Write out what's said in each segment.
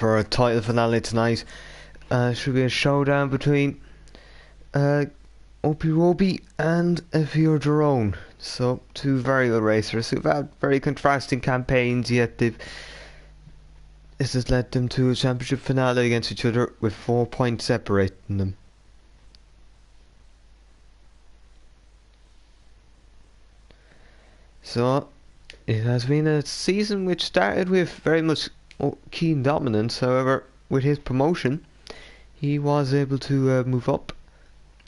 for a title finale tonight. Should be a showdown between Opie Roby and Evier Drone. So, two very good racers who've had very contrasting campaigns, yet this has led them to a championship finale against each other with 4 points separating them. So, it has been a season which started with very much Keen dominance. However, with his promotion, he was able to move up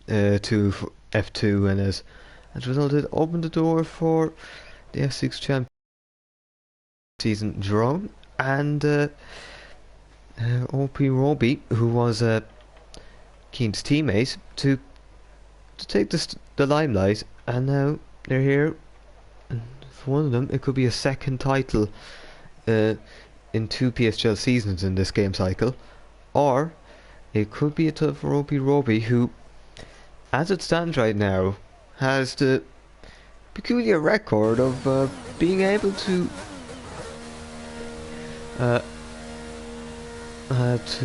to F2, and as a result, it opened the door for the F6 champion season Drone and OP Roby, who was Keen's teammate, to take the limelight, and now they're here. And for one of them, it could be a second title in 2 PSGL seasons in this game cycle, or it could be a title for OP Roby, who, as it stands right now, has the peculiar record of being able to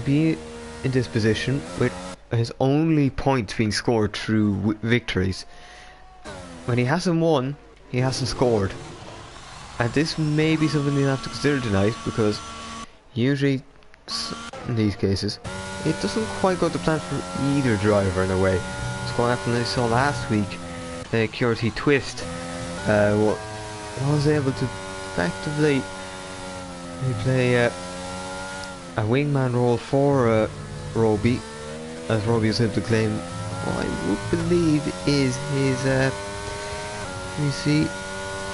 be in this position with his only points being scored through victories. When he hasn't won, he hasn't scored. And this may be something you'll have to consider tonight, because usually in these cases it doesn't quite go to plan for either driver in a way. It's what happened I saw last week. QRT Twist was able to effectively play a wingman role for Roby, as Roby was able to claim what I would believe is his let me see,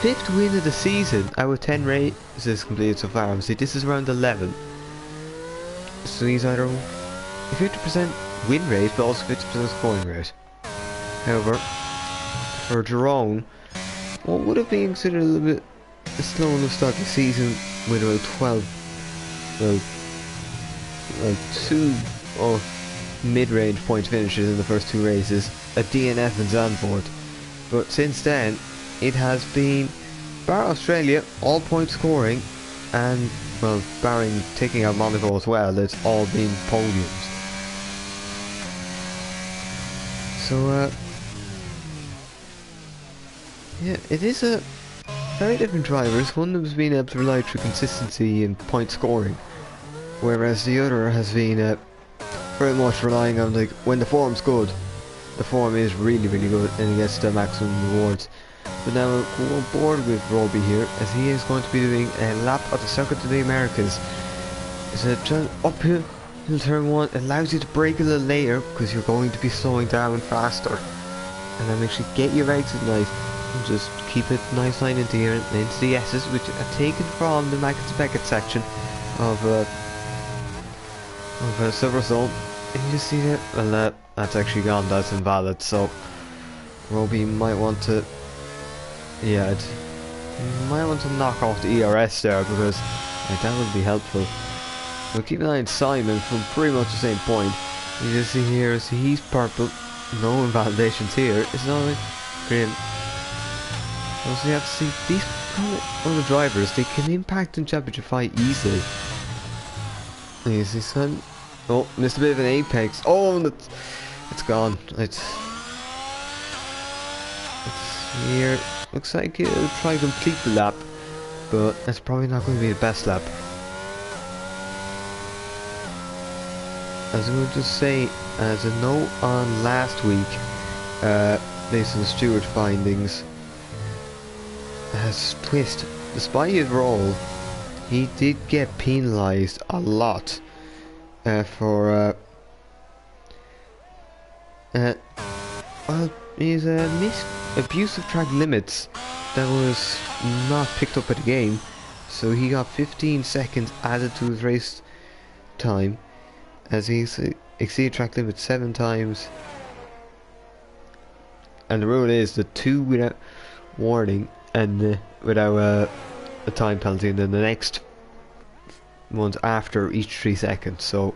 5th win of the season out of 10 races completed so far. Obviously this is around 11, so he's either 50% win rate but also 50% scoring rate. However, for Jerome, what would have been considered a little bit a slow enough start to the season with about 2 mid-range point finishes in the first 2 races, a DNF in Zandvoort. But since then, it has been, bar Australia, all point scoring, and, well, barring taking out Monaco as well, it's all been podiums. So, yeah, it is a very different drivers. One of them has been able to rely through consistency in point scoring, whereas the other has been very much relying on, like, when the form's good. The form is really, really good and he gets the maximum rewards. But now we'll go on board with Roby here, as he is going to be doing a lap of the Circuit of the Americas. It's a uphill turn 1, it allows you to brake a little later because you're going to be slowing down faster. And then actually get your exit nice and just keep it nice line into here and into the S's, which are taken from the Mackett Beckett section of Silver Zone. And you just see that, well, that's actually gone, that's invalid, so Roby might want to, yeah, might want to knock off the ERS there, because that would be helpful. But keep an eye on Simon from pretty much the same point. You just see here, see he's purple, no invalidations here, it's not like green. Also you have to see, these other drivers, they can impact in Championship 5 easily. And you see Simon, oh, missed a bit of an apex, oh, it's gone, it's here, looks like it'll try to complete the lap, but that's probably not going to be the best lap. As I would just say, as a note on last week, based on the steward findings, as Twist, despite his role, he did get penalised a lot for well, his abuse of track limits that was not picked up at the game, so he got 15 seconds added to his race time, as he exceeded track limits 7 times. And the rule is the 2 without warning and without a time penalty, and then the next ones after each 3 seconds. So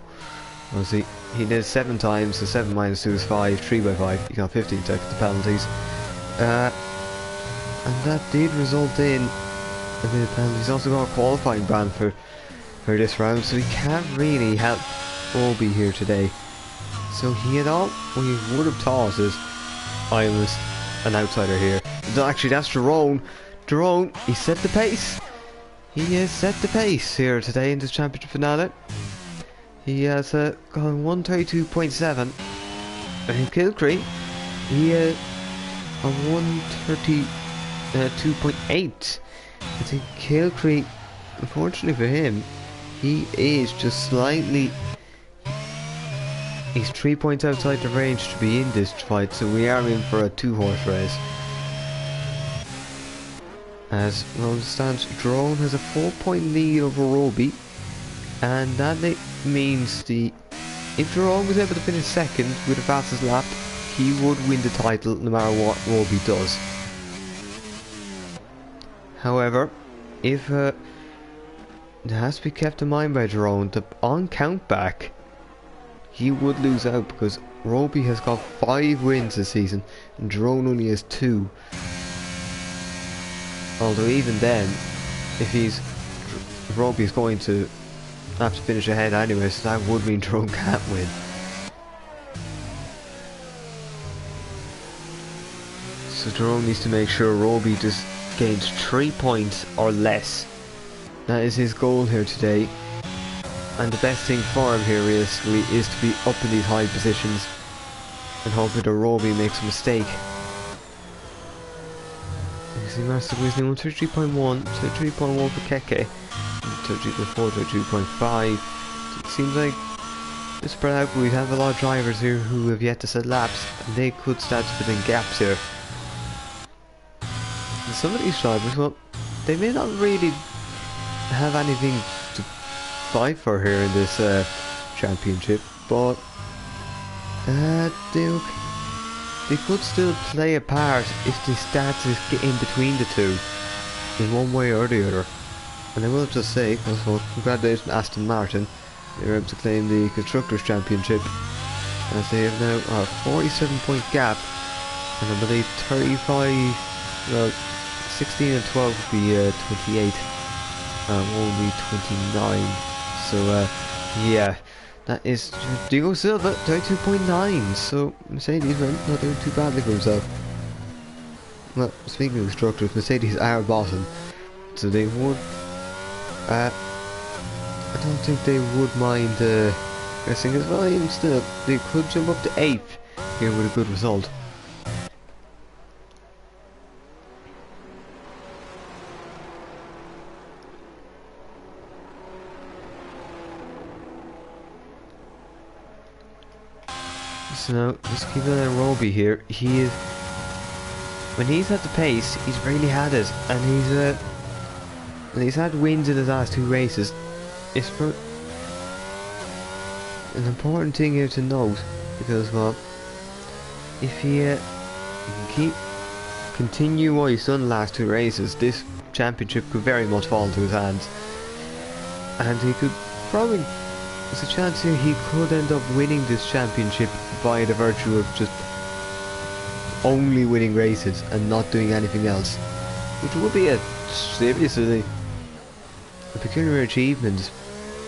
obviously he did 7 times, so 7 minus 2 is 5, 3 by 5, you got 15 seconds of penalties. And that did result in a bit of penalties. He's also got a qualifying ban for for this round, so he can't really help Roby here today. So he had all we would have thought is I was an outsider here. No, actually, that's Jerome. Jerome, he set the pace. He has set the pace here today in this championship finale. He has gone 132.7. And Kilcree, he on 132.8. I think Kilcree, unfortunately for him, he is just slightly. He's 3 points outside the range to be in this fight, so we are in for a 2-horse race. As well stands, Drone has a 4-point lead over Roby, and that means if Drone was able to finish second with the fastest lap, he would win the title no matter what Roby does. However, if it has to be kept in mind by Drone that on countback, he would lose out because Roby has got 5 wins this season and Drone only has 2. Although even then, if Roby is going to have to finish ahead anyway, so that would mean Drone can't win. So Drone needs to make sure Roby just gains 3 points or less. That is his goal here today. And the best thing for him here realistically is to be up in these high positions and hopefully that Roby makes a mistake. You see Master Wisney 133.1, 33.1 for Keke, 33.4, 33.5. It seems like it's spread out, but we have a lot of drivers here who have yet to set laps and they could start to fill in gaps here. And some of these drivers, well, they may not really have anything to fight for here in this championship, but they could still play a part if they start to get in between the two in one way or the other. And I will just say, also, congratulations Aston Martin, they were able to claim the Constructors' Championship as they have now a 47-point gap, and I believe 35, well, 16 and 12 would be 28 and only 29. So yeah, that is Diego Silva 32.9. So Mercedes not doing too badly for himself. Well, speaking of constructors, Mercedes are bottom, so they would. I don't think they would mind racing as well. Even still, they could jump up to 8th here with a good result. So now, just keep an eye on Roby here. He is, when he's at the pace, he's really had it, and he's had wins in his last 2 races. It's an important thing here to note, because well, if he can continue what he's done the last 2 races, this championship could very much fall into his hands, and he could probably. There's a chance here he could end up winning this championship by the virtue of just only winning races and not doing anything else, which would be a seriously a peculiar achievement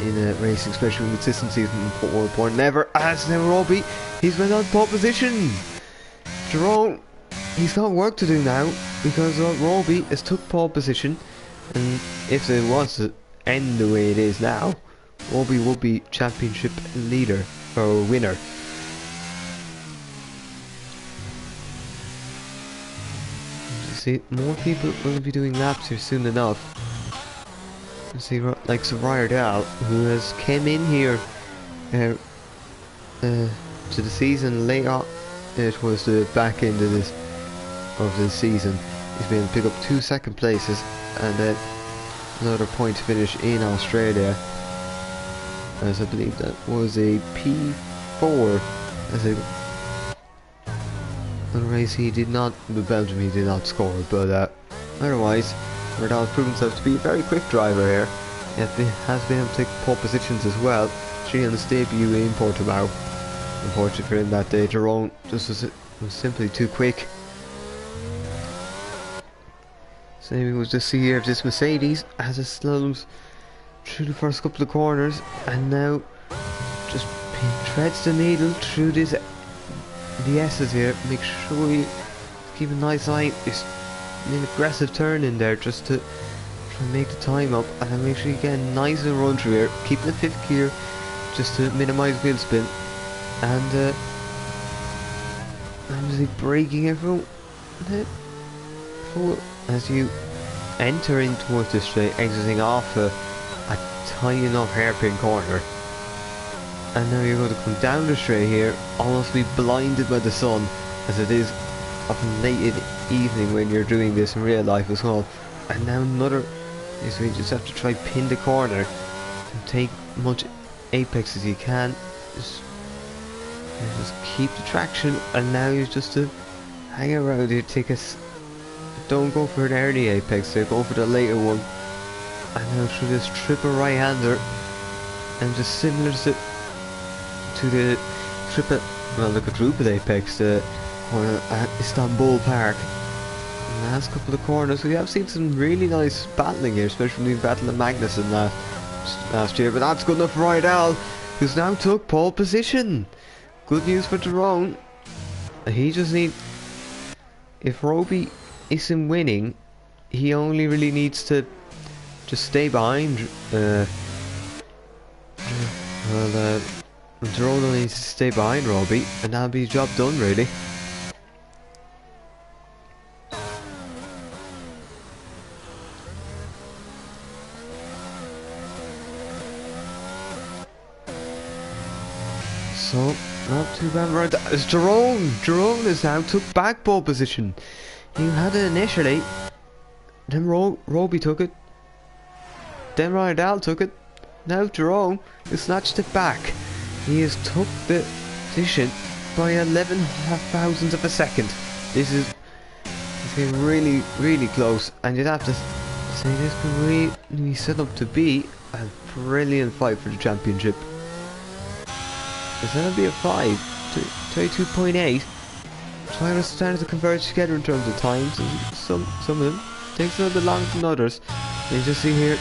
in racing, especially when consistency is more important than ever. As now Roby, he's went on pole position. Jerome, he's got work to do now because Roby has took pole position, and if it was to end the way it is now, Roby will be championship leader or winner. See, more people will be doing laps here soon enough. You see, like Soraya Dal, who has came in here to the season late on. It was the back end of this season. He's been able to pick up 2 second places and then another point to finish in Australia. As I believe that was a P4 as a race he did not, with Belgium he did not score, but otherwise Verdal has proven himself to be a very quick driver here. He has been able to take pole positions as well, 3 on his debut in Portimao. Unfortunately for him that day, Jerome just was simply too quick. So maybe we'll just see here if this Mercedes has a slaloms through the first couple of corners, and now just treads the needle through the S's here. Make sure you keep a nice eye. It's an aggressive turn in there just to try and make the time up, and then make sure you get a nice and run through here. Keep the 5th gear just to minimise wheel spin, and obviously braking everyone as you enter in towards the straight, exiting off a tiny enough hairpin corner. And now you're going to come down the straight here, almost be blinded by the sun, as it is often late in the evening when you're doing this in real life as well. And now another, so you just have to try pin the corner and take much apex as you can. Just keep the traction, and now you just to hang around here, don't go for an early apex, so go for the later one. And now through this triple right-hander, and just similar to the triple, well, the quadruple apex, the corner at Istanbul Park. In the last couple of corners, we have seen some really nice battling here, especially the battle of Magnussen last year. But that's good enough for Rydell, who's now took pole position. Good news for Tyrone. He just needs, if Roby isn't winning, he only really needs to just stay behind. Tyrone only needs to stay behind Roby, and that'll be his job done, really. So, not too bad right there. It's Tyrone! Tyrone has now took back pole position. He had it initially, then Roby took it, then Rydell took it, now Tyrone has snatched it back. He has took the position by 11 thousandths of a second. This is getting really, really close, and you'd have to say this could really set up to be a brilliant fight for the championship. It's going to be a 22.8. Drivers started to converge together in terms of times, and some of them takes a little bit longer than others. And you just see here,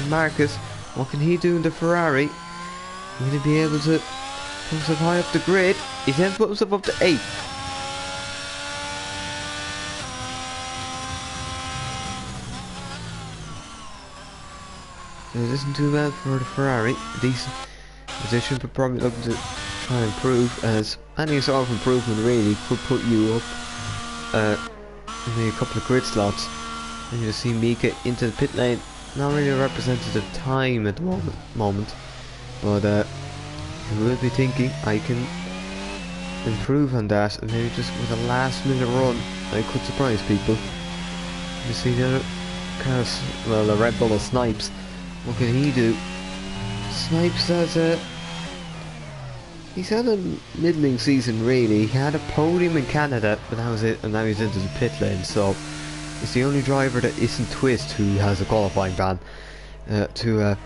Marcus, what can he do in the Ferrari? Will he be able to put himself high up the grid? He then put himself up to 8th. So it isn't too bad for the Ferrari. Decent position, but probably looking to try and improve, as any sort of improvement really could put you up maybe a couple of grid slots. And you see Mika into the pit lane. Not really a representative time at the moment, but you will be thinking, I can improve on that, and maybe just with a last minute run I could surprise people. You see the other car, well, the Red Bull of Snipes. What can he do? Snipes has he's had a middling season really. He had a podium in Canada, but that was it, and now he's into the pit lane, so he's the only driver that isn't Twist who has a qualifying ban to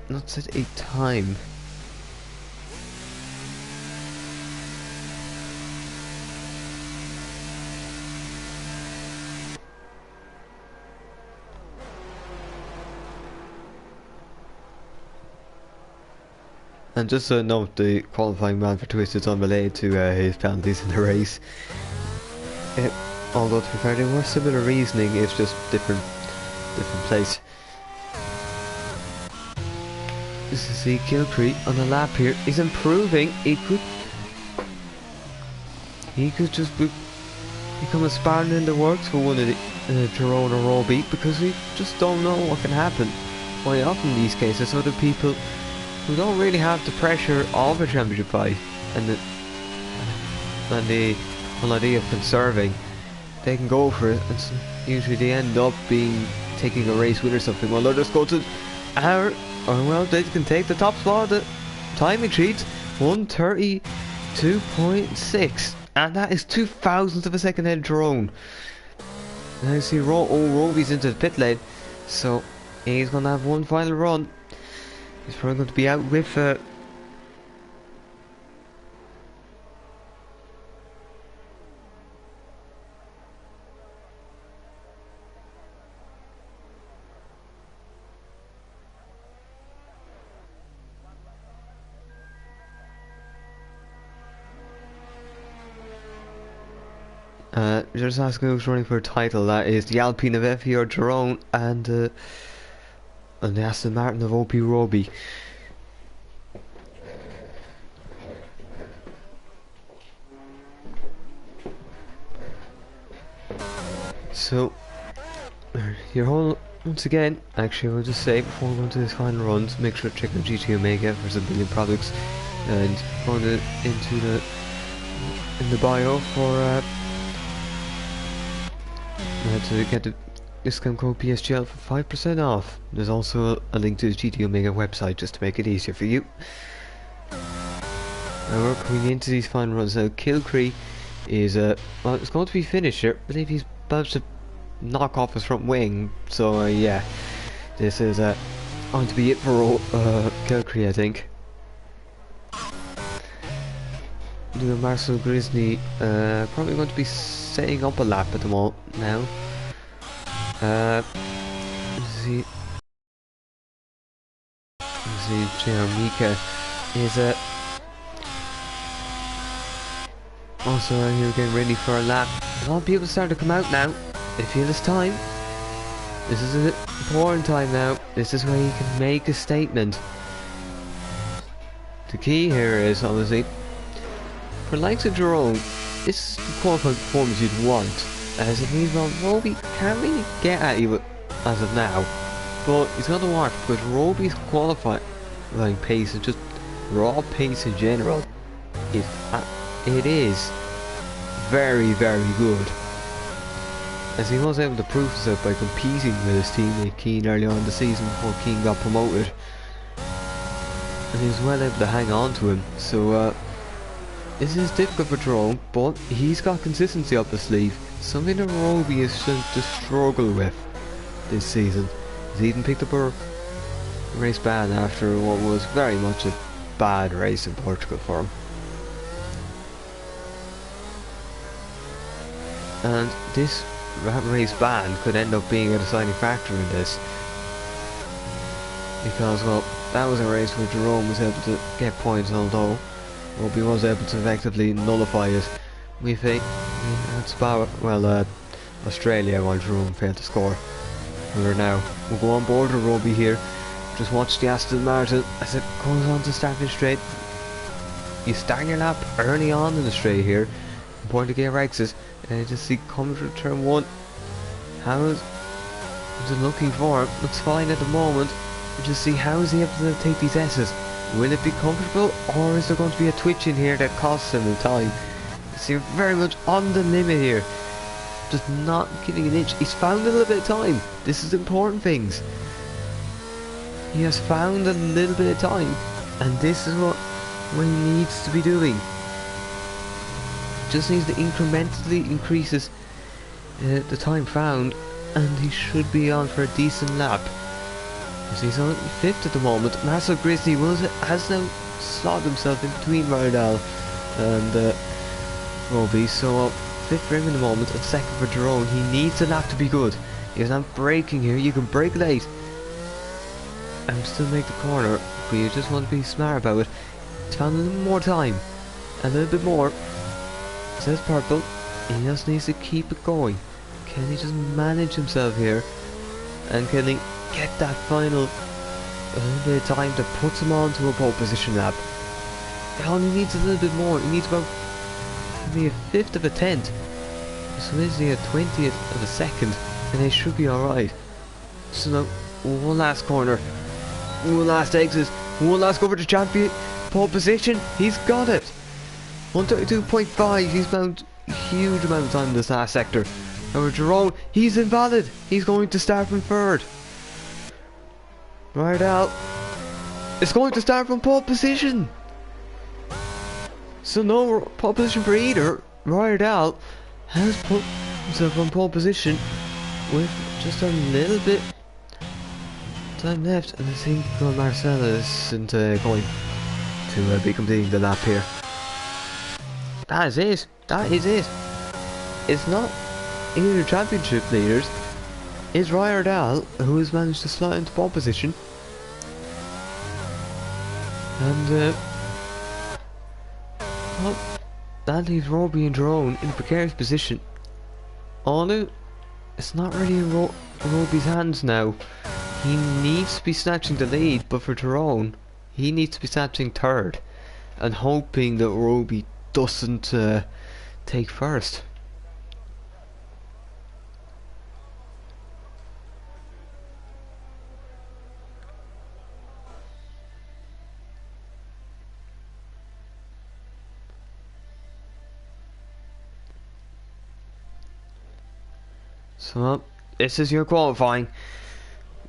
not set a time. And just to note, the qualifying ban for Twist is unrelated to his penalties in the race. Although to be fair, they were similar reasoning, it's just different place. This is the Kilcree on the lap here. He's improving. He could just become a sparring in the works for one of the Tyrone or Roby, because we just don't know what can happen. Quite often in these cases, other people who don't really have the pressure of a championship fight and the whole idea of conserving, they can go for it, and usually they end up taking a race win or something. Well, they'll just go to well, they can take the top spot. The timing sheet 132.6, and that is 2,000ths of a second ahead of Tyrone. Now you see Roby's into the pit lane, so he's gonna have one final run. He's probably going to be out with Just asking who's running for a title. That is the Alpine of Effie or Jerome and the Aston Martin of OP Roby. So, your whole, once again, actually I'll just say before we go into this final runs, make sure to check out GT Omega for some billion products, and going into the bio for to get the discount code PSGL for 5% off. There's also a link to the GT Omega website just to make it easier for you. Now we're coming into these final runs now. Kilcree is well, it's going to be finished here. I believe he's about to knock off his front wing, so yeah, this is going to be it for Kilcree, I think. Doing Marcel Grisney, probably going to be setting up a lap at the moment now. Let's see, Mika is also out here getting ready for a lap. A lot of people starting to come out now. They feel it's time. This is an important time now. This is where you can make a statement. The key here is obviously for likes of Jerome, this is the qualifying performance you'd want, as it means well Roby can't really get at you as of now, but he's got to watch because Roby's qualifying pace and just raw pace in general it is very, very good, as he was able to prove himself by competing with his teammate Keane early on in the season before Keane got promoted, and he was well able to hang on to him. So this is difficult for Jerome, but he's got consistency up his sleeve, something that Roby is starting to struggle with this season. He's even picked up a race ban after what was very much a bad race in Portugal for him. And this race ban could end up being a deciding factor in this, because well, that was a race where Jerome was able to get points, although Roby was able to effectively nullify it with Australia, while Jerome failed to score. We'll go on board with Roby here. Just watch the Aston Martin as it goes on to start this straight. You start your lap early on in the straight here. Important to get Rexes. And just see coming through turn 1. How is it looking for him? Looks fine at the moment. Just see how is he able to take these S's. Will it be comfortable, or is there going to be a twitch in here that costs him the time? So you're very much on the limit here. Just not giving an inch. He's found a little bit of time. This is important things. He has found a little bit of time, and this is what he needs to be doing. Just needs to incrementally increases the time found, and he should be on for a decent lap. He's on 5th at the moment. Marcel Grisney has now slotted himself in between Ryrdal and Roby, so 5th for him in the moment, and 2nd for Jerome. He needs the lap to be good. He's not braking here. You can brake late and still make the corner, but you just want to be smart about it. He's found a little more time, a little bit more. Says Purple, he just needs to keep it going. Can he just manage himself here, and can he get that final little bit of time that puts him on to a pole position lap? He only needs a little bit more. He needs about maybe a 5th of a 10th, so is he a 20th of a second, and he should be alright. So now, one last corner, one last exit, one last go for the champion pole position. He's got it. 132.5. He's found a huge amount of time in this last sector. However, Jerome, he's invalid. He's going to start from 3rd. Ryrdal is going to start from pole position. So no pole position for either. Ryrdal has put himself on pole position with just a little bit time left, and I think Marcel isn't going to be completing the lap here. That is it. That is it. It's not either championship leaders. It's Ryrdal who has managed to slot into pole position, and well, that leaves Roby and Jerome in a precarious position. all it, it's not really in Roby's hands now. He needs to be snatching the lead, but for Tyrone, he needs to be snatching third and hoping that Roby doesn't take first. So this is your qualifying.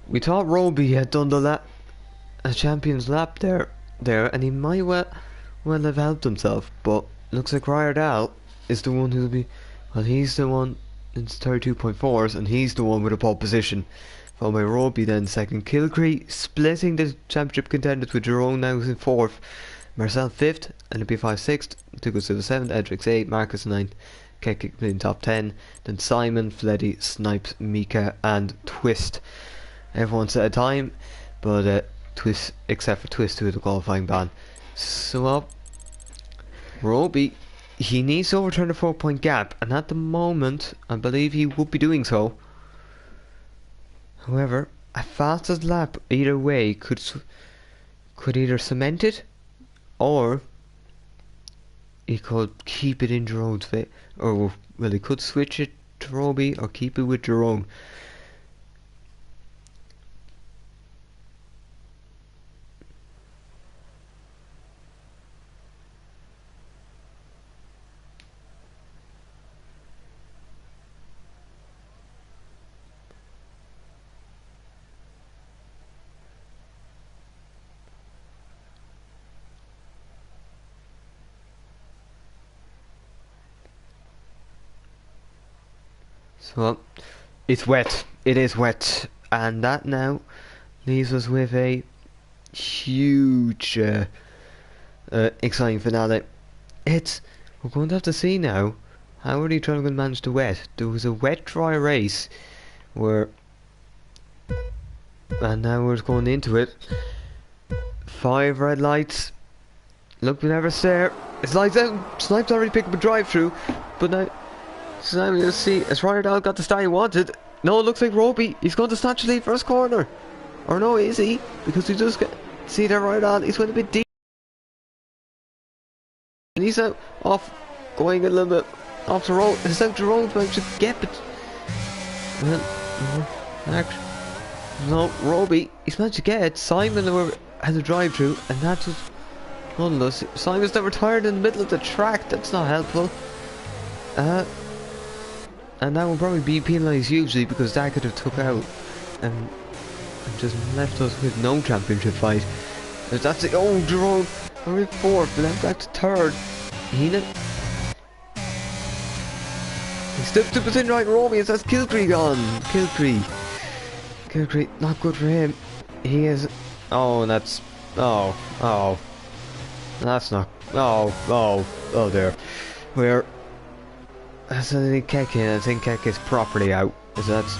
We thought Roby had done a champion's lap there, and he might well have helped himself, but looks like Ryerdal is the one who'll be. Well, he's the one in 32.4s, and he's the one with a pole position. Followed by Roby, then second. Kilcree splitting the championship contenders with Jerome now in fourth. Marcel fifth, and LP5 sixth. Tuco Silva seventh, Edrix 8, Marcus 9th. Kekik in top 10. Then Simon, Fleddy, Snipes, Mika, and Twist. Everyone set a time, but Twist, except for Twist, who had the qualifying ban. So Roby, he needs to overturn the 4-point gap, and at the moment, I believe he would be doing so. However, a fastest lap either way could either cement it, or he could keep it in Jerome's favor, or well, he could switch it to Roby or keep it with Jerome. So it's wet. It is wet, and that now leaves us with a huge exciting finale. We're going to have to see now how are they trying to manage the wet. There was a wet dry race where, and now we're going into it. 5 red lights. Look, we never stare. It's lights out. Snipes already picked up a drive through, but now. So now we'll see, as Ryerdal got the start he wanted. No, it looks like Roby, he's going to snatch the lead first corner. Or no, is he? Because we just see that Ryerdal, he's went a bit deep. And he's out, going a little bit off the road. It's out the road, but should get it. No, Roby, he's managed to get it. Simon has a drive through, and that's just nonetheless. Simon's now retired in the middle of the track, that's not helpful. And that will probably be penalised hugely because that could have took out and just left us with no championship fight. That's it. Oh, Jerome, we're in fourth, but then back to third. He steps to position right, Roby, and that's Kilcree gone. Kilcree, not good for him. He is. Oh, that's. Oh. That's not. Oh there. We're. I think Keck is properly out. So that's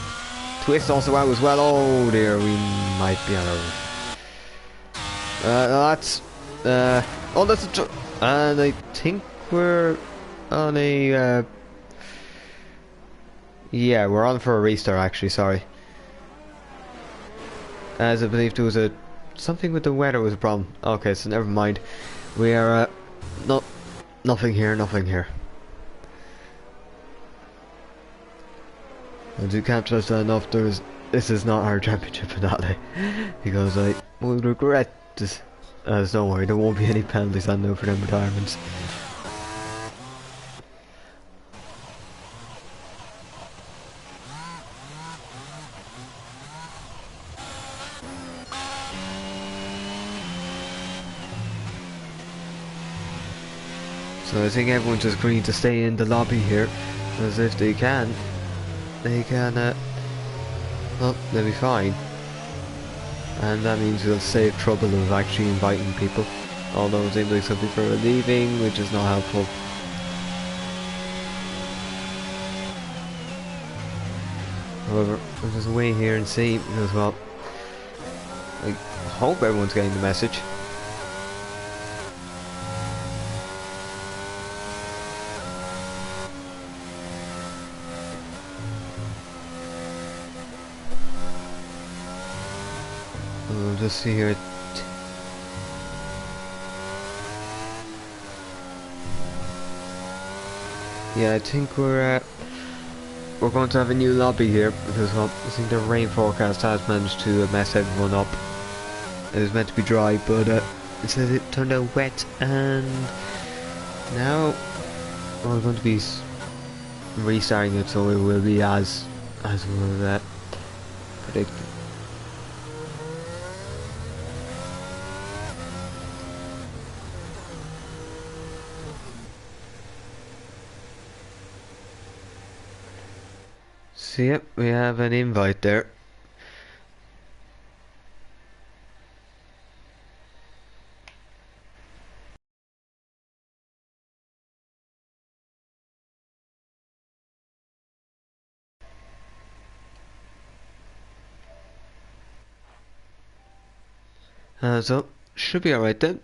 Twist also out as well. Oh dear, we might be on a. That's and I think we're on a. Yeah, we're on for a restart actually. Sorry, as I believe there was something with the weather was a problem. Okay, so never mind. We are nothing here. I do can't trust that enough. This is not our championship finale because I would regret this. Don't worry, there won't be any penalties on there for them retirements. So I think everyone's just agreeing to stay in the lobby here, as if they can. Well, they'll be fine. And that means we'll save trouble of actually inviting people. Although it seems like some people are leaving, which is not helpful. However, we'll just wait here and see, because well, I hope everyone's getting the message. just see here. Yeah, I think we're going to have a new lobby here because well, I think the rain forecast has managed to mess everyone up. It was meant to be dry, but it says it turned out wet, and now we're going to be restarting it, so it will be as was predicted. So yep, we have an invite there. So should be alright then.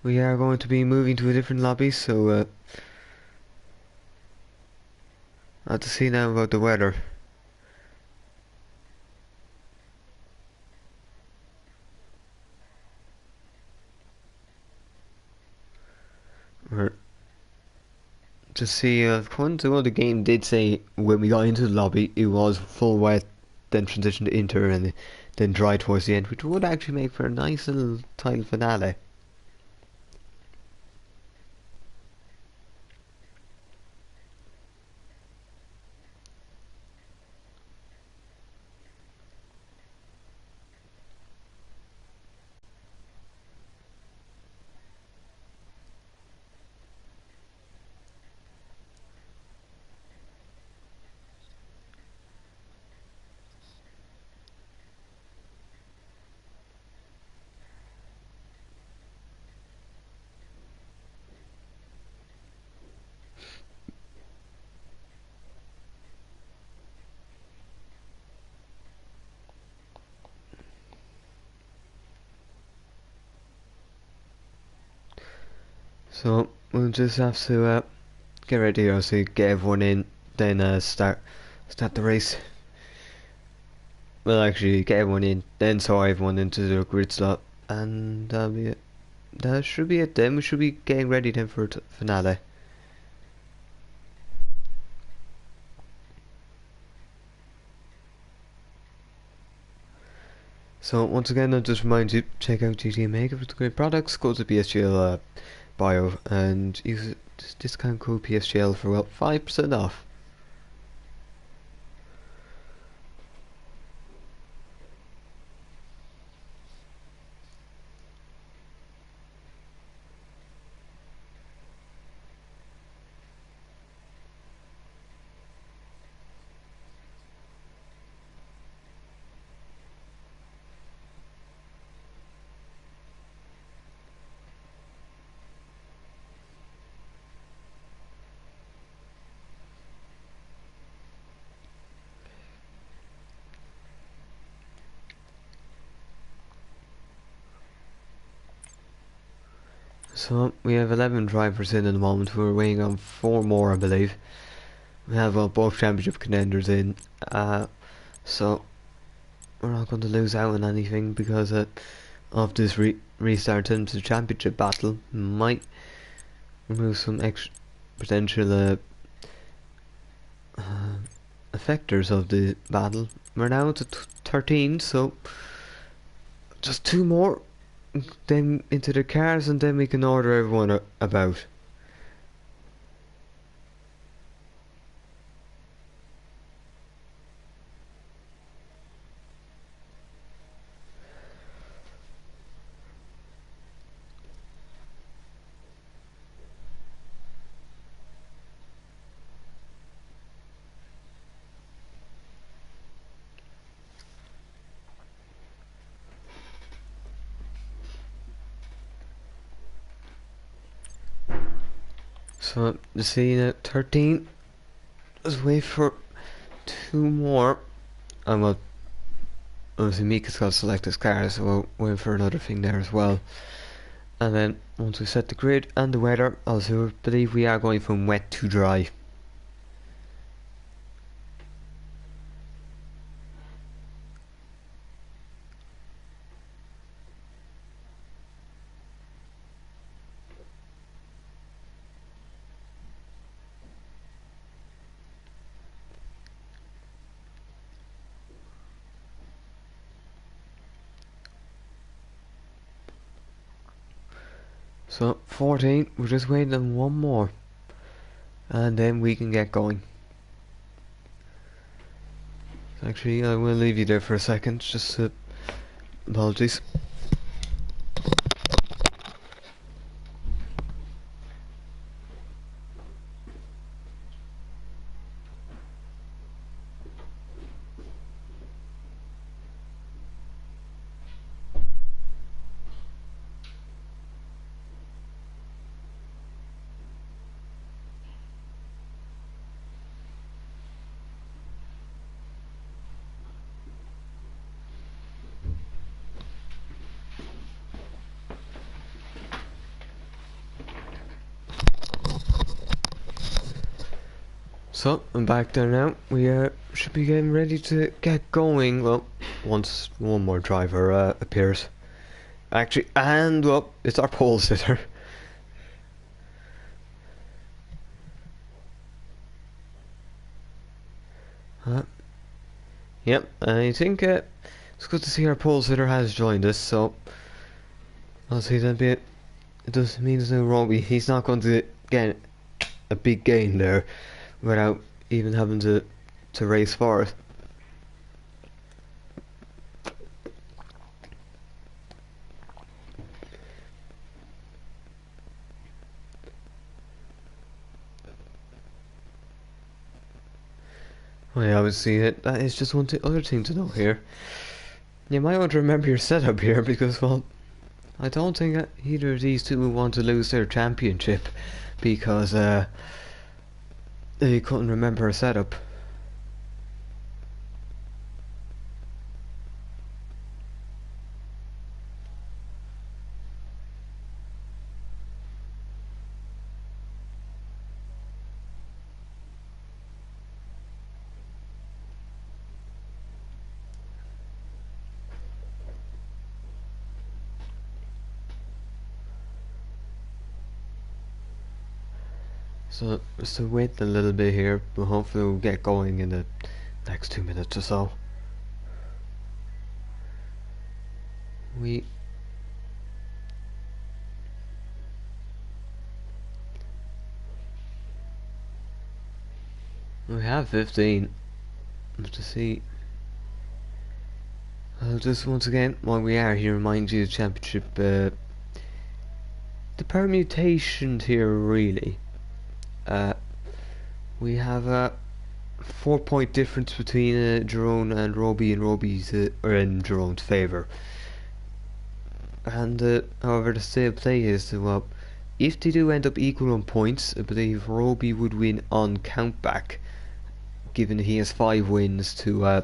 We are going to be moving to a different lobby, so I have to see now about the weather. Or to see according to what the game did say when we got into the lobby, it was full wet, then transitioned to inter, and then dry towards the end, which would actually make for a nice little title finale. So we'll just have to get ready here, so get everyone in, then start the race. Well, actually, get everyone in, then sort everyone into the grid slot, and that'll be it. That should be it then. We should be getting ready then for finale. So once again, I'll just remind you, check out GTA Maker for the great products. Go to PSGL bio and use this discount code PSGL for about 5% off. So we have 11 drivers in at the moment. We're waiting on 4 more, I believe. We have both championship contenders in. So we're not going to lose out on anything because of this restart into the championship battle. Might remove some extra potential effectors of the battle. We're now to 13, so just 2 more, then into the cars, and then we can order everyone about. So you see now 13. Let's wait for 2 more. And well, obviously Mika's got to select his car, so we'll wait for another thing there as well. And then once we set the grid and the weather, also believe we are going from wet to dry. So 14, we're just waiting on one more, and then we can get going. Actually, I will leave you there for a second, just apologies. So, I'm back there now. We should be getting ready to get going. Well, once one more driver appears. Actually, and well, it's our pole sitter. Yep, I think it's good to see our pole sitter has joined us, so I'll see that bit. It does mean there's no Robbie. He's not going to get a big gain there without even having to race for it. Oh yeah, obviously that is just one other thing to know here. You might want to remember your setup here because, well, I don't think that either of these two will want to lose their championship because they couldn't remember a setup. So, just wait a little bit here, but hopefully we'll get going in the next 2 minutes or so. We have 15. To see. I'll just once again, while we are here, remind you of the championship. The permutations here really. We have a 4-point difference between Jerome and Robbie, and Robbie's are in Jerome's favour. And however, the state of play is well, if they do end up equal on points, I believe Robbie would win on countback, given he has 5 wins to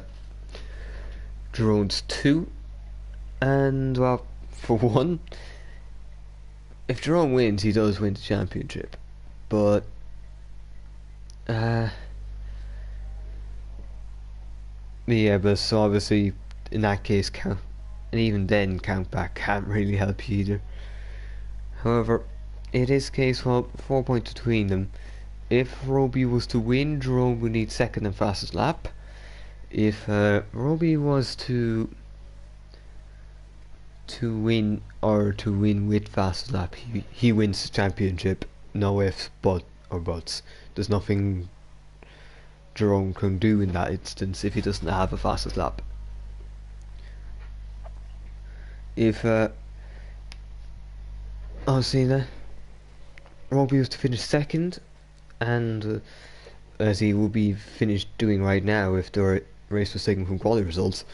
Jerome's 2. And well, for one, if Jerome wins, he does win the championship. But yeah, but so obviously in that case count, and even then countback can't really help you either. However, in this case, well, 4 points between them. If Robbie was to win, Jerome would need second and fastest lap. If Robbie was to win, or to win with fastest lap, he wins the championship. No ifs, or buts. There's nothing Jerome can do in that instance if he doesn't have a fastest lap. If obviously Robbie was to finish second, and as he will be finished doing right now if the race was taken from quality results,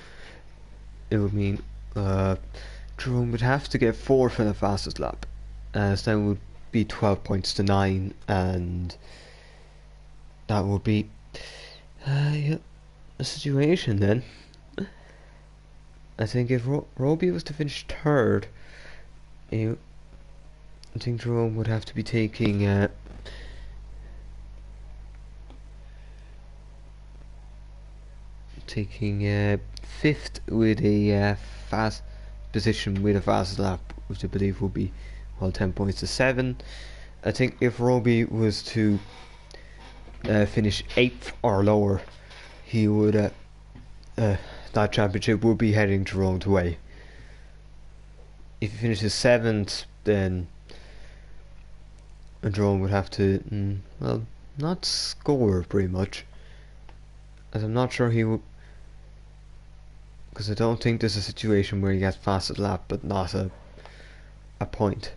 it would mean Jerome would have to get 4 for the fastest lap, as that would be 12 points to 9, and that would be yeah, a situation then. I think if Robbie was to finish third, I think Jerome would have to be taking fifth with a fast position with a fast lap, which I believe will be 10 points to 7. I think if Robbie was to finish 8th or lower, he would that championship would be heading Jerome's way. If he finishes 7th, then a drone would have to, well, not score pretty much, as I'm not sure he would, because I don't think there's a situation where he gets fastest lap but not a point.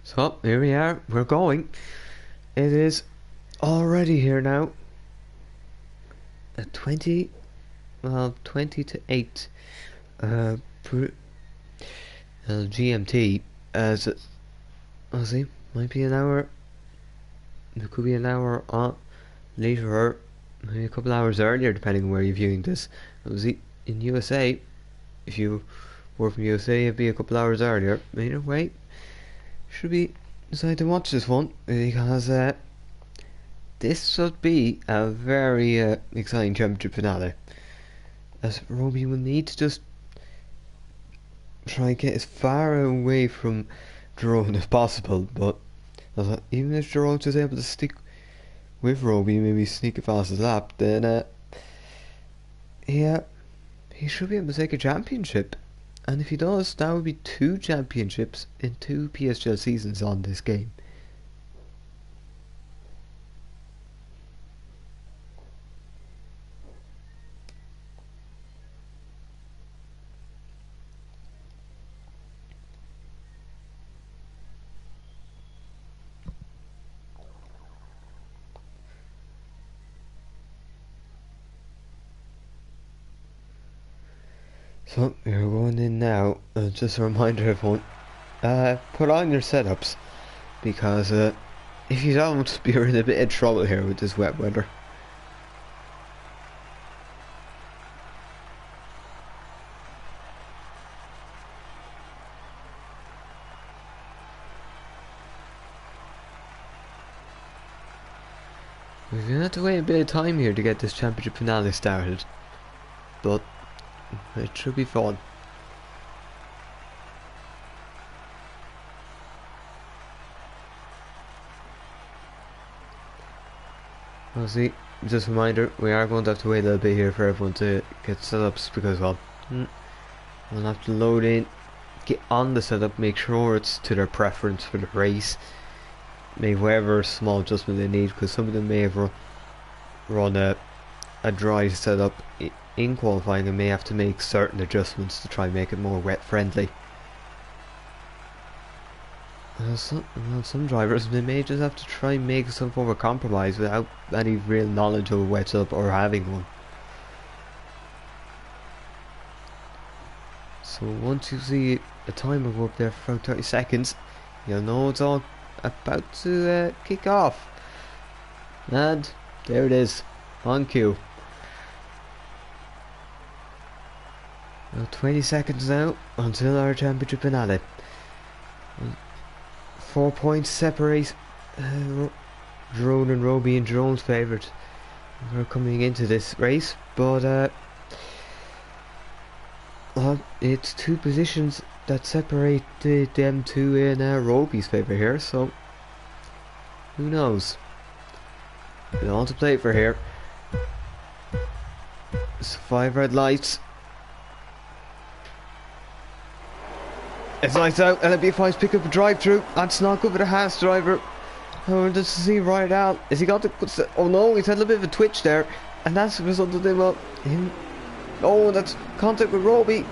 So here we are, we're going. It is already here now. At 20 to 8 GMT, as I'll see, might be an hour, it could be an hour later, or maybe a couple hours earlier, depending on where you're viewing this. In USA, if you were from USA, it'd be a couple hours earlier. Either way, should be decided to watch this one, because this should be a very exciting championship finale, as Roby will need to just try and get as far away from Jerome as possible, but even if Jerome's just able to stick with Roby, maybe sneak a fastest lap, then yeah, he should be able to take a championship. And if he does, that would be 2 championships in 2 PSGL seasons on this game. So, you're going in now. Just a reminder, everyone, put on your setups, because if you don't, you're in a bit of trouble here with this wet weather. We're going to have to wait a bit of time here to get this championship finale started, but it should be fun. Well, see, just a reminder, we are going to have to wait a little bit here for everyone to get setups, because, well, we'll have to load in, get on the setup, make sure it's to their preference for the race, make whatever small adjustment they need, because some of them may have run a dry setup in qualifying and may have to make certain adjustments to try and make it more wet friendly. Some drivers, they may just have to try and make some form of compromise without any real knowledge of a wet setup or having one. So once you see a timer go up there for about 30 seconds, you'll know it's all about to kick off. And there it is, on cue. Well, 20 seconds now until our championship finale. 4 points separate Drone and Roby in Jerome's favourite. We're coming into this race, but it's 2 positions that separate them two in Roby's favour here, so who knows? Got all to play for here. It's 5 red lights. It's lights out, LB5's pick up a drive through. That's not good for the Haas driver. Oh, does he ride out? Has he got the... Oh no, he's had a little bit of a twitch there. And that's the result of him. Oh, that's contact with Roby.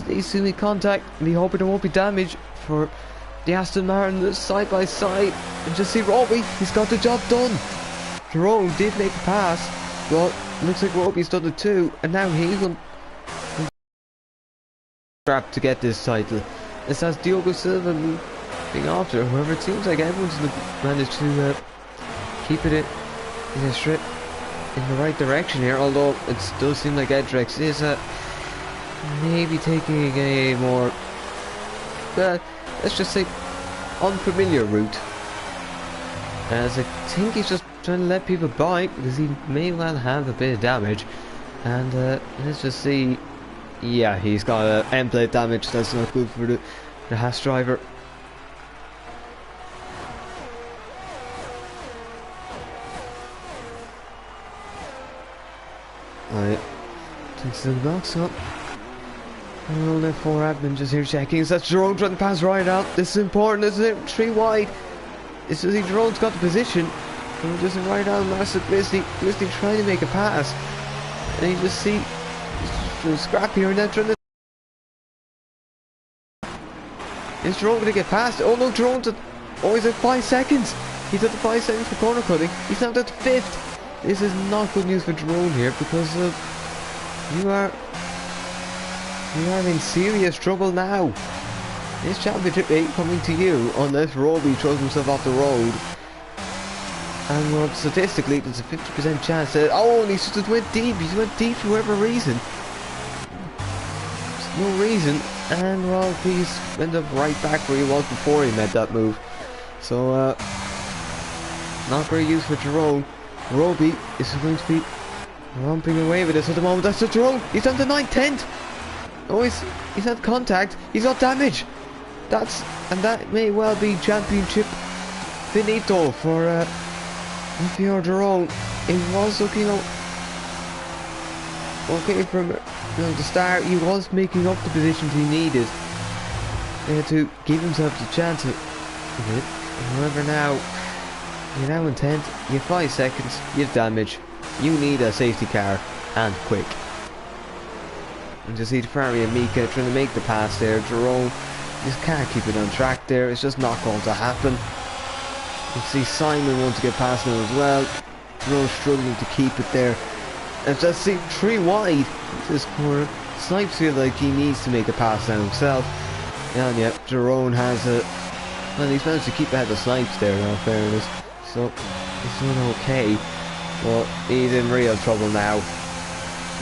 He's seeing contact. We hope there won't be damage for the Aston Martin side by side. And just see Roby, he's got the job done. Jerome did make a pass, but looks like Roby's done it too. And now he's on trap to get this title. It says Diogo Silva being after. However, it seems like everyone's managed to keep it in the right direction here. Although it does seem like Edrex is maybe taking a more, let's just say, unfamiliar route. As I think he's just trying to let people by, because he may well have a bit of damage. And let's just see. Yeah, he's got end plate damage. That's not good for the Haas driver. Alright, takes the box up. Oh, left 4 admin just here checking. Is that Jerome trying to pass right out? This is important, isn't it? 3 wide. It's just Jerome's got the position. And just right out, massive Glistening trying to make a pass. And you just see he's scrap here and then trying to. Is Jerome going to get past? Oh no, Jerome's at. Oh, he's at 5 seconds. He's at the 5 seconds for corner cutting. He's now at 5th. This is not good news for Jerome here because you are in serious trouble now. This championship ain't coming to you unless Roby throws himself off the road. And well, statistically, there's a 50% chance that. Oh, and he just went deep. He went deep for whatever reason. There's no reason. And well, he's ended up right back where he was before he made that move. So, not very useful for Jerome. Roby is going to be romping away with this at the moment. That's the Jerome. He's down to 9th, 10th. Oh, he's had contact. He's got damage. And that may well be championship finito for Pierre Jerome. It was looking okay from the start. He was making up the positions he needed to give himself the chance of it. However, now you're now in 10th. You have 5 seconds. You have damage. You need a safety car and quick. And just see Ferrari and Mika trying to make the pass there. Jerome just can't keep it on track there. It's just not going to happen. You see Simon wants to get past now as well. Jerome struggling to keep it there. And just see 3 wide. This corner. Snipes feel like he needs to make a pass now himself. And yeah, Jerome has a. Well, he's managed to keep ahead of Snipes there, in all fairness. So he's doing okay. But he's in real trouble now.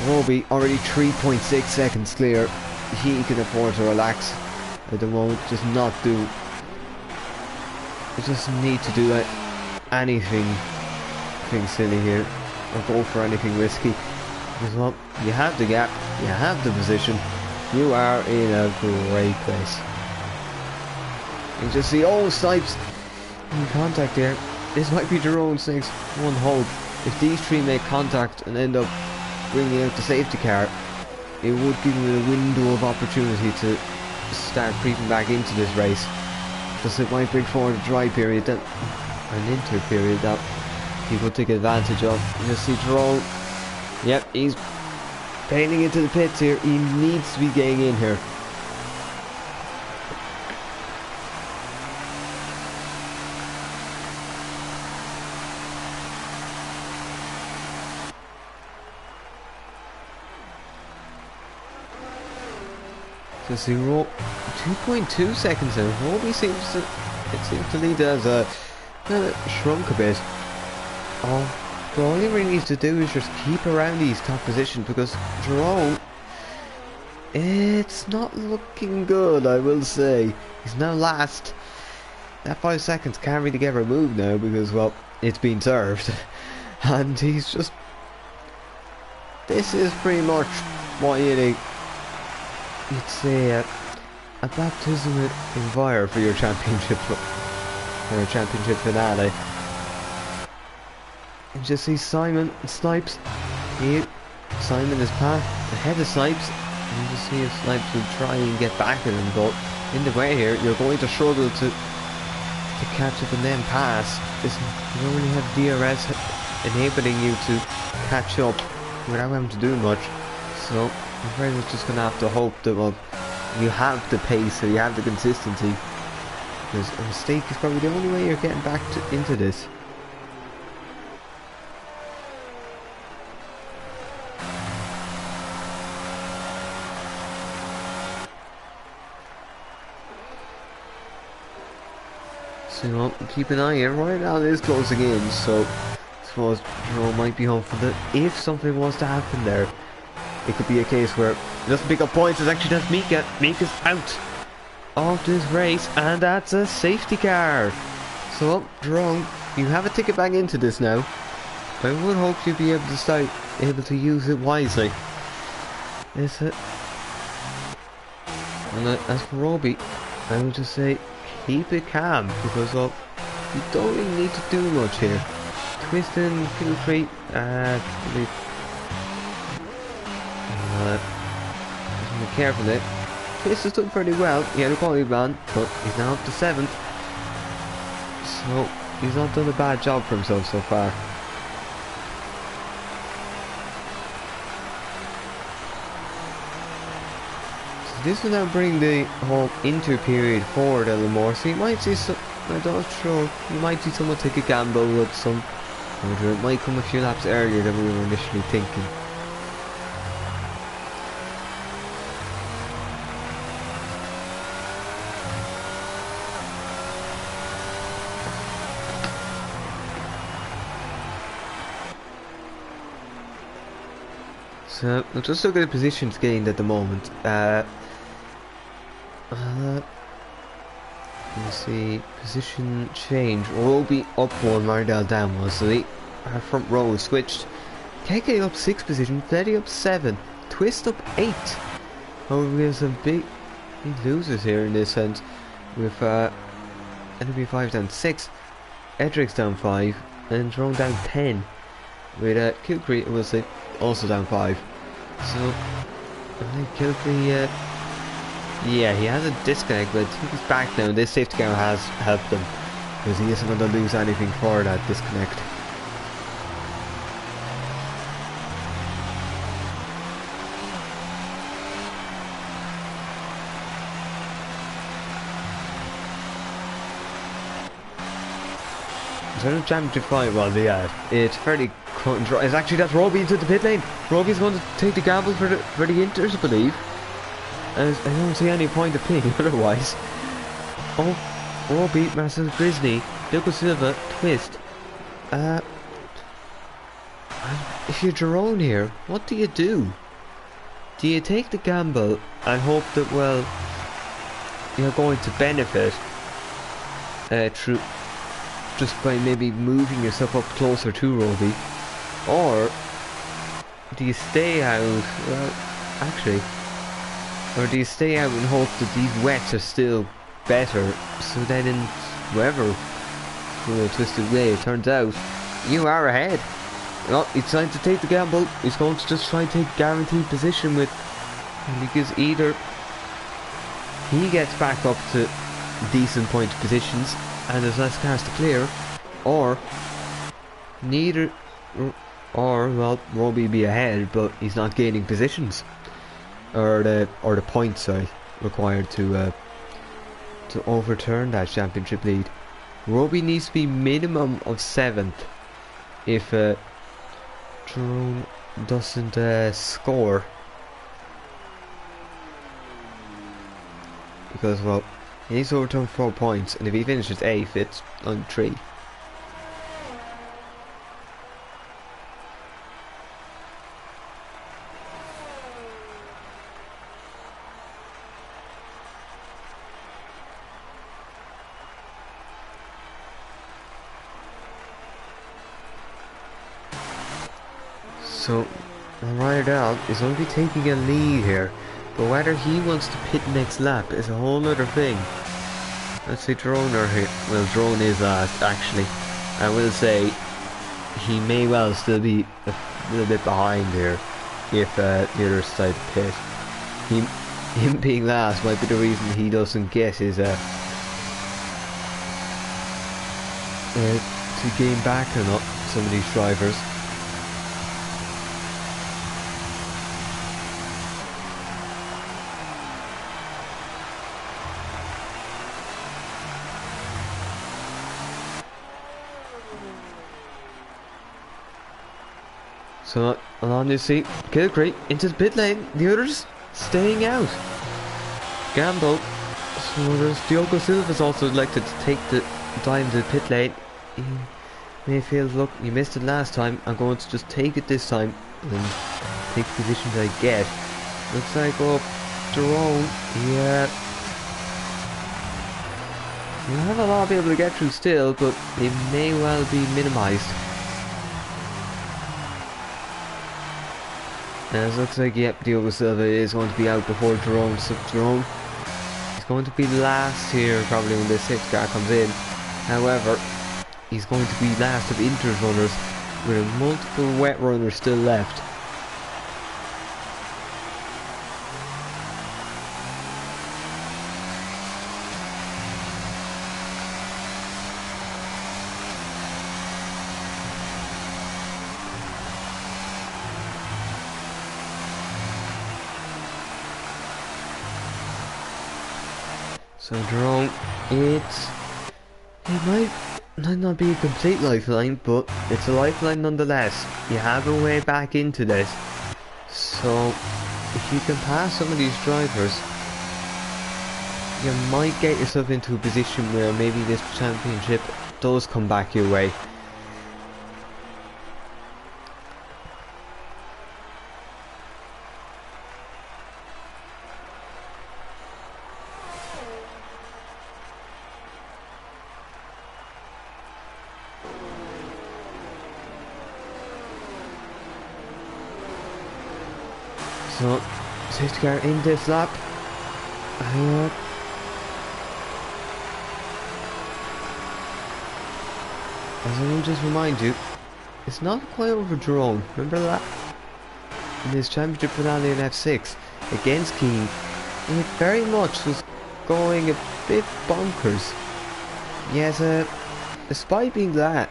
Roby already 3.6 seconds clear. He can afford to relax at the moment. Just not do. You just need to do anything silly here, or go for anything risky. Because well, you have the gap, you have the position, you are in a great place. You just see Snipes in contact there. This might be Jerome's next one hope. If these 3 make contact and end up bringing out the safety car, it would give him a window of opportunity to start creeping back into this race. Because it might bring forward a dry period, an inter period that he could take advantage of. You just see Jerome. Yep, he's painting into the pits here. He needs to be getting in here. So 2.2 seconds now. Roby seems to lead as shrunk a bit. But all he really needs to do is just keep around these top positions, because Jerome, it's not looking good, I will say. He's now last. That 5 seconds can't really get removed now because, well, it's been served. And he's just. This is pretty much what you'd say a baptism in fire for your championship finale. And just see Simon and Snipes. Simon is ahead of Snipes. And you just see if Snipes will try and get back at him, but in the way here, you're going to struggle to catch up and then pass. You don't really have DRS enabling you to catch up without having to do much. So I'm afraid we're just going to have to hope that, well, you have the pace, so you have the consistency. Because a mistake is probably the only way you're getting back into this. So, you know, keep an eye here. Right now it is closing in, so I suppose Jerome might be hopeful that if something was to happen there, it could be a case where he doesn't pick up points. It's actually just Mika. Mika's out of this race, and that's a safety car. So, Jerome, you have a ticket back into this now. I would hope you'll be able to use it wisely. And as for Robbie, I would just say keep it calm because well, you don't really need to do much here. Twist and kill tree, just be careful there. Twist has done pretty well. He had a quality ban, but he's now up to 7th. So he's not done a bad job for himself so far. This will now bring the whole inter period forward a little more, so you might see some, I'm not sure, you might see someone take a gamble with some, or it might come a few laps earlier than we were initially thinking. So, we'll just look at the positions gained at the moment. Let's see, position change. Roby up 1, Mardell down 1, so our front row is switched. KK up 6 position, Fleddy up 7, Twist up 8. Oh, we have some big losers here in this sense. With NB5 down 6, Edric's down 5, and Drone down 10. With Kilcree was also down 5. So, I think Kilcree, yeah, he has a disconnect, but I think he's back now, and this safety car has helped him, because he isn't going to lose anything for that disconnect. So championship fight, well, yeah, it's fairly cut and dry. It's actually, that's Robbie into the pit lane. Robbie's going to take the gamble for the Inters, I believe. As I don't see any point of pitting otherwise. Oh, Robbie, Marcel Grisney, Diego Silva, Twist. If you're Jerome here, what do you do? Do you take the gamble and hope that, well, you're going to benefit through just by maybe moving yourself up closer to Robbie, or do you stay out? Well, actually. Or do you stay out and hope that these wets are still better, so then in whoever twisted way it turns out, you are ahead. Well, he's trying to take the gamble. He's going to just try and take guaranteed position with, because either he gets back up to decent point positions and there's less cars to clear, or well, Robbie be ahead, but he's not gaining positions. Or the points required to overturn that championship lead. Robbie needs to be minimum of 7th if Jerome doesn't score, because well, he needs to overturn 4 points, and if he finishes 8th, it's on 3. So, Ryder is going to be taking a lead here, but whether he wants to pit next lap is a whole other thing. Let's see, Drone are here. Well, Drone is last, actually. I will say he may well still be a little bit behind here if the other side pit. Him being last might be the reason he doesn't get his to gain back on some of these drivers. So, along you see, Kilcree into the pit lane, the others staying out. Gamble. So there's Diogo Silva's also elected to take the dive to the pit lane. Mayfield, look, you missed it last time, I'm going to just take it this time and take the positions I get. Looks like, oh, Jerome, yeah. You have a lot of people to get through still, but they may well be minimised. As it looks like, yep, Diogo Silva is going to be out before Jerome. So Jerome He's going to be last here probably when the sixth car comes in. However, he's going to be last of Inter's runners with multiple wet runners still left. So Jerome, it might not be a complete lifeline, but it's a lifeline nonetheless. You have a way back into this. So if you can pass some of these drivers, you might get yourself into a position where maybe this championship does come back your way. So, safety car in this lap. As I will just remind you, it's not quite over Jerome. Remember that? In his championship finale in F6 against Keane, it very much was going a bit bonkers. Yes, despite being that,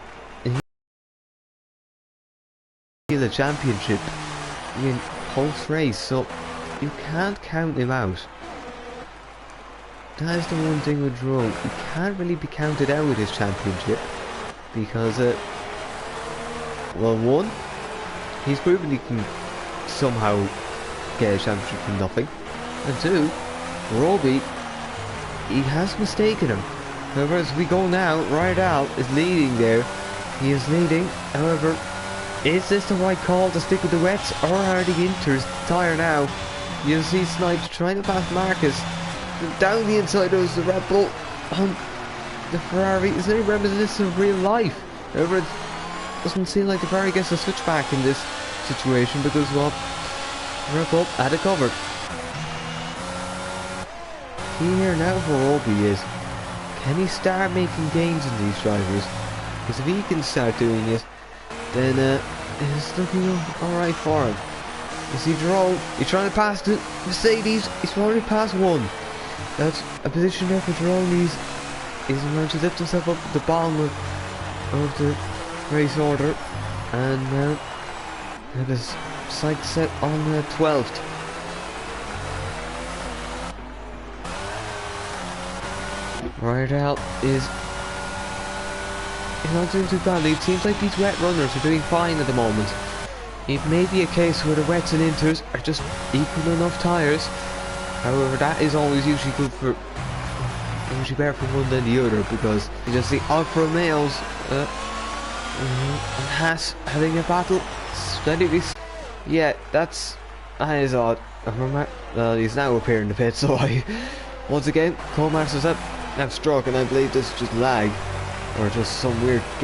he the championship in post race, so you can't count him out. That is the one thing with Jerome. He can't really be counted out with his championship because, well, one, he's proven he can somehow get a championship from nothing, and two, Roby, he has mistaken him. However, as we go now, Rydal is leading there. He is leading. However, is this the right call to stick with the wets, or are the Inters tired now? You'll see Snipes trying to pass Marcus. Down the inside goes the Red Bull on the Ferrari. Is very reminiscent of real life. However, it doesn't seem like the Ferrari gets a switchback in this situation because, well, Red Bull had it covered. Key here now for Roby is, can he start making gains in these drivers? Because if he can start doing it, then it's looking alright for him. You see Jerome, he's trying to pass the Mercedes, he's already passed one. That's a position there for Jerome. He's going to lift himself up at the bottom of the race order, and now have his sights set on the 12th. Rydal is not doing too badly. It seems like these wet runners are doing fine at the moment. It may be a case where the wets and inters are just equal enough tyres. However, that is always usually good for, usually better for one than the other, because you just see Alfa Romeos and Haas having a battle. Splendidly. Yeah, that is odd. Well, he's now up here in the pit, so once again, Cole Masters have struck, and I believe this is just lag, or just some weird